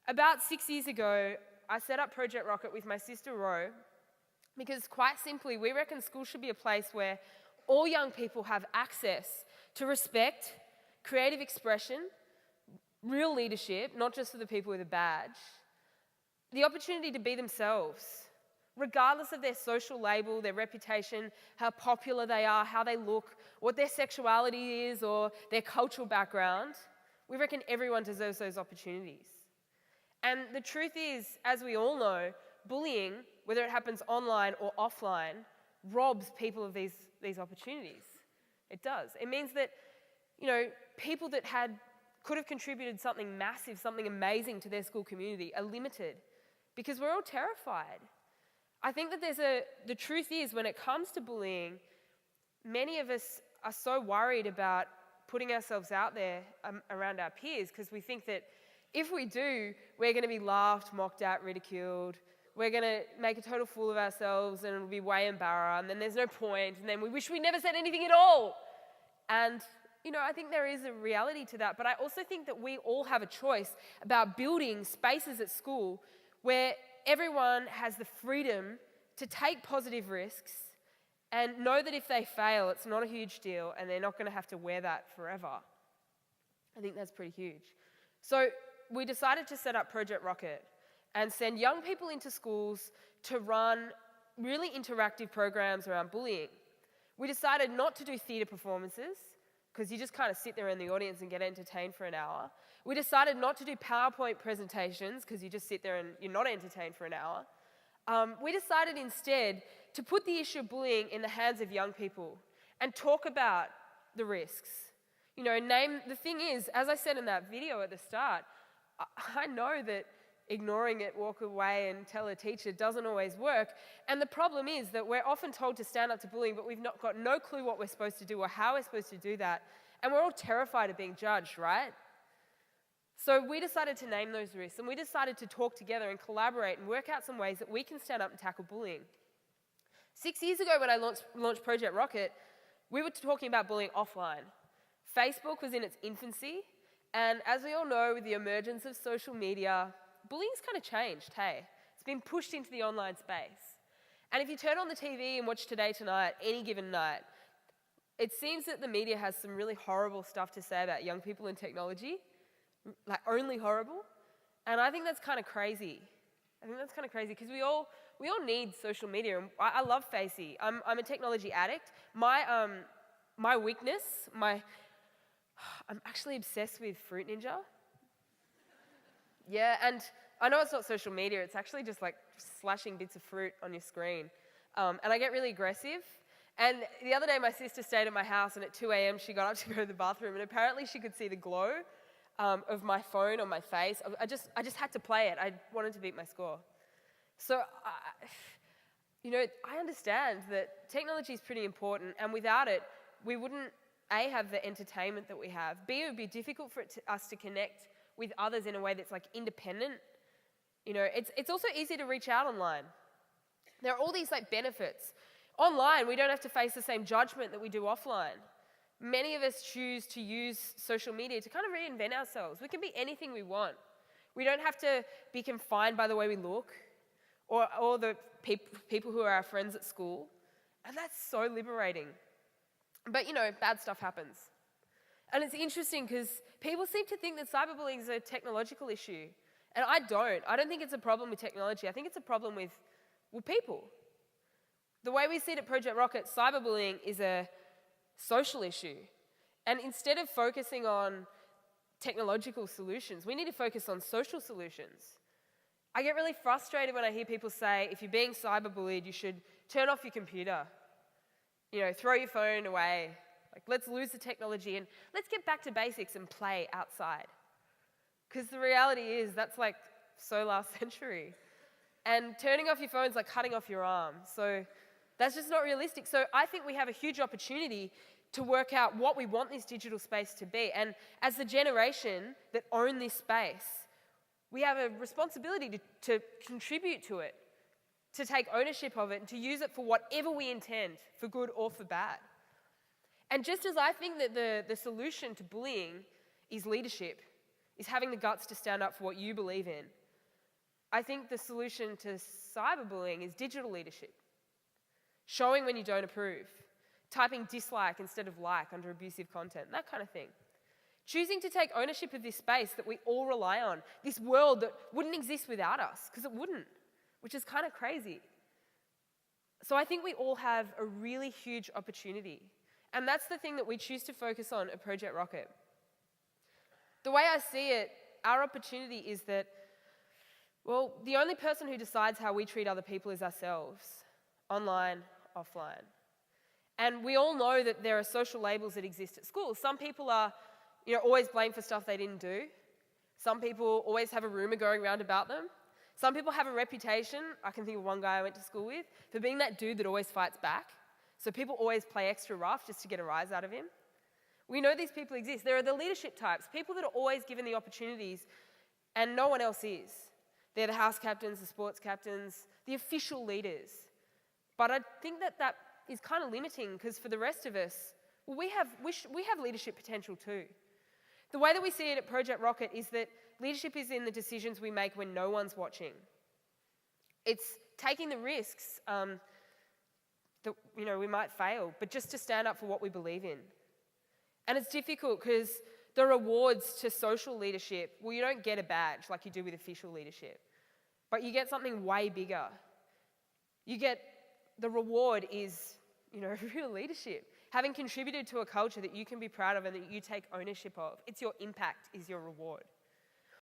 About 6 years ago, I set up Project Rockit with my sister Ro, because quite simply, we reckon school should be a place where all young people have access to respect, creative expression, real leadership, not just for the people with a badge, the opportunity to be themselves, regardless of their social label, their reputation, how popular they are, how they look, what their sexuality is, or their cultural background. We reckon everyone deserves those opportunities. And the truth is, as we all know, bullying, whether it happens online or offline, robs people of these opportunities. It does. It means that, people that could have contributed something massive, something amazing to their school community are limited because we're all terrified. I think that the truth is, when it comes to bullying, many of us are so worried about putting ourselves out there around our peers because we think that if we do, we're going to be laughed, mocked at, ridiculed. We're going to make a total fool of ourselves and it'll be way embarrassing, and then there's no point, and then we wish we never said anything at all. And, I think there is a reality to that, but I also think that we all have a choice about building spaces at school where everyone has the freedom to take positive risks and know that if they fail, it's not a huge deal and they're not going to have to wear that forever. I think that's pretty huge. So we decided to set up Project Rockit and send young people into schools to run really interactive programs around bullying. We decided not to do theatre performances, because you just kind of sit there in the audience and get entertained for an hour. We decided not to do PowerPoint presentations, because you just sit there and you're not entertained for an hour. We decided instead to put the issue of bullying in the hands of young people and talk about the risks. The thing is, as I said in that video at the start, I know that ignoring it, walk away and tell a teacher doesn't always work. And the problem is that we're often told to stand up to bullying, but we've got no clue what we're supposed to do or how we're supposed to do that. And we're all terrified of being judged, right? So we decided to name those risks, and we decided to talk together and collaborate and work out some ways that we can stand up and tackle bullying. 6 years ago when I launched Project Rockit, we were talking about bullying offline. Facebook was in its infancy, and as we all know, with the emergence of social media, bullying's kind of changed, hey? It's been pushed into the online space. And if you turn on the TV and watch Today Tonight, any given night, it seems that the media has some really horrible stuff to say about young people and technology, like only horrible. And I think that's kind of crazy. Because we all need social media. And I love Facey. I'm a technology addict. My weakness, I'm actually obsessed with Fruit Ninja. Yeah, and I know it's not social media, it's actually just like slashing bits of fruit on your screen. And I get really aggressive. And the other day my sister stayed at my house, and at 2 a.m. she got up to go to the bathroom, and apparently she could see the glow of my phone on my face. I just had to play it. I wanted to beat my score. So, I understand that technology is pretty important, and without it, we wouldn't, A, have the entertainment that we have. B, it would be difficult for us to connect with others in a way that's like independent. It's also easy to reach out online. There are all these like benefits. Online, we don't have to face the same judgment that we do offline. Many of us choose to use social media to kind of reinvent ourselves. We can be anything we want. We don't have to be confined by the way we look or the people who are our friends at school. And that's so liberating. But bad stuff happens. And it's interesting because people seem to think that cyberbullying is a technological issue. And I don't think it's a problem with technology. I think it's a problem with people. The way we see it at Project Rockit, cyberbullying is a social issue. And instead of focusing on technological solutions, we need to focus on social solutions. I get really frustrated when I hear people say, if you're being cyberbullied, you should turn off your computer. Throw your phone away. Like, let's lose the technology and let's get back to basics and play outside. Because the reality is that's like so last century. And turning off your phone is like cutting off your arm. So that's just not realistic. So I think we have a huge opportunity to work out what we want this digital space to be. And as the generation that own this space, we have a responsibility to contribute to it, to take ownership of it, and to use it for whatever we intend, for good or for bad. And just as I think that the solution to bullying is leadership, is having the guts to stand up for what you believe in. I think the solution to cyberbullying is digital leadership. Showing when you don't approve. Typing dislike instead of like under abusive content, that kind of thing. Choosing to take ownership of this space that we all rely on, this world that wouldn't exist without us, because it wouldn't, which is kind of crazy. So I think we all have a really huge opportunity. And that's the thing that we choose to focus on at Project Rocket. The way I see it, our opportunity is that, well, the only person who decides how we treat other people is ourselves, online, offline. And we all know that there are social labels that exist at school. Some people are, always blamed for stuff they didn't do. Some people always have a rumor going around about them. Some people have a reputation, I can think of one guy I went to school with, for being that dude that always fights back. So people always play extra rough just to get a rise out of him. We know these people exist. There are the leadership types, people that are always given the opportunities and no one else is. They're the house captains, the sports captains, the official leaders. But I think that is kind of limiting because for the rest of us, well, we have leadership potential too. The way that we see it at Project Rocket is that leadership is in the decisions we make when no one's watching. It's taking the risks that we might fail, but just to stand up for what we believe in. And it's difficult because the rewards to social leadership, well, you don't get a badge like you do with official leadership, but you get something way bigger. The reward is, real leadership. Having contributed to a culture that you can be proud of and that you take ownership of. It's your impact is your reward.